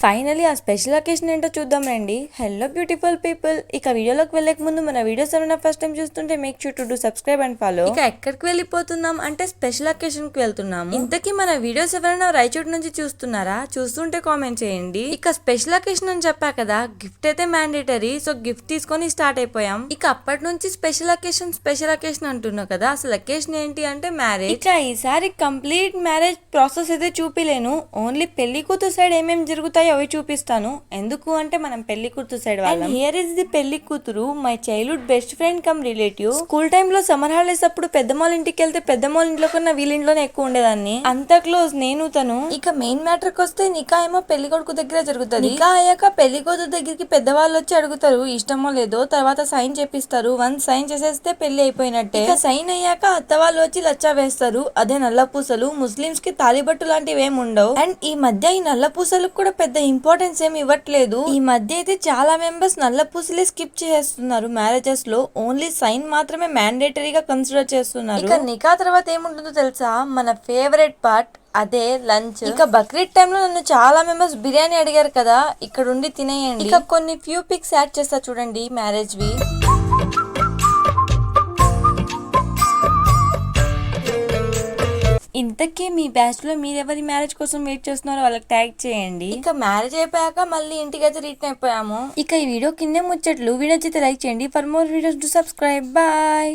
Finally ఆ special occasion ఏంటో చూద్దాం రండి. హలో బ్యూటిఫుల్ పీపుల్, ఇక వీడియోలోకి వెళ్ళక ముందు మన వీడియోస్ ఏమైనా ఫస్ట్ టైం చూస్తుంటే make sure to do subscribe and follow. ఇక ఎక్కడికి వెళ్ళిపోతున్నాం అంటే స్పెషల్ అకేషన్ కి వెళ్తున్నాము. ఇంతకీ మన వీడియోస్ ఎవరైనా రాయచోటు నుంచి చూస్తున్నారా? చూస్తుంటే కామెంట్ చేయండి. ఇక స్పెషల్ అకేషన్ అని చెప్పా కదా, గిఫ్ట్ అయితే మ్యాండేటరీ, సో గిఫ్ట్ తీసుకొని స్టార్ట్ అయిపోయాం. ఇక అప్పటి నుంచి స్పెషల్ అకేషన్ అంటున్నావు కదా, అసలు అకేషన్ ఏంటి అంటే మ్యారేజ్. ఇక ఈసారి కంప్లీట్ మ్యారేజ్ ప్రాసెస్ అయితే చూపిలేను, ఓన్లీ పెళ్లి కూతురు సైడ్ ఏమేమి జరుగుతాయో అవి చూపిస్తాను. ఎందుకు అంటే మనం పెళ్లి కూతురు సైడ్ వాళ్ళం. హియర్ ఇస్ ది పెళ్లి కూతురు, my childhood best friend come relative. School time లో సమ్మర్ హాలిడేస్ అప్పుడు పెద్దమ్మాళ్ళ ఇంటికి వెళ్తే పెద్దమ్మాళ్ళ ఇంట్లో కన్నా వీళ్ళ ఇంట్లోనే ఎక్కువ ఉండేదాన్ని. అంత క్లోజ్ నేను తను. ఇక మెయిన్ మ్యాటర్ కి వస్తే నికా ఏమో పెళ్లి కొడుకు దగ్గర జరుగుతుంది. నికా అయ్యాక పెళ్లి కూతురు దగ్గరికి పెద్దవాళ్ళు వచ్చి అడుగుతారు ఇష్టమో లేదో, తర్వాత సైన్ చేపిస్తారు. వన్స్ సైన్ చేసేస్తే పెళ్లి అయిపోయినట్టే. ఇక సైన్ అయ్యాక అత్త వాళ్ళు వచ్చి లచ్చా వేస్తారు, అదే నల్ల పూసలు. ముస్లిమ్స్ కి తాలిబట్టు లాంటివి ఏమి ఉండవు. అండ్ ఈ మధ్య ఈ నల్ల పూసలకు కూడా పెద్ద ఇంపార్టెన్స్ ఏమి ఇవ్వట్లేదు. ఈ మధ్య అయితే చాలా మెంబర్స్ నల్ల పూసలే స్కిప్ చేస్తున్నారు మ్యారేజెస్ లో, ఓన్లీ సైన్ మాత్రమే మ్యాండేటరీగా కన్సిడర్ చేస్తున్నారు. ఇక నికా తర్వాత ఏముంటుందో తెలుసా, మన ఫేవరెట్ పార్ట్, అదే లంచ్. ఇక బక్రీద్ టైమ్ లో నన్ను చాలా మెంబర్స్ బిర్యానీ అడిగారు కదా, ఇక్కడ ఉండి తినేయండి. ఇక కొన్ని ఫ్యూ పిక్స్ యాడ్ చేస్తా చూడండి మ్యారేజ్ వి. ఇంతకీ మీ బ్యాచ్ లో మీరెవరి మ్యారేజ్ కోసం వెయిట్ చేస్తున్నారో వాళ్ళకి ట్యాగ్ చేయండి. ఇక మ్యారేజ్ అయిపోయాక మళ్ళీ ఇంటికి అయితే రిటర్న్ అయిపోయాము. ఇక ఈ వీడియో కిందే ముచ్చట్లు. వీడియో అయితే లైక్ చేయండి. For more videos to subscribe. Bye.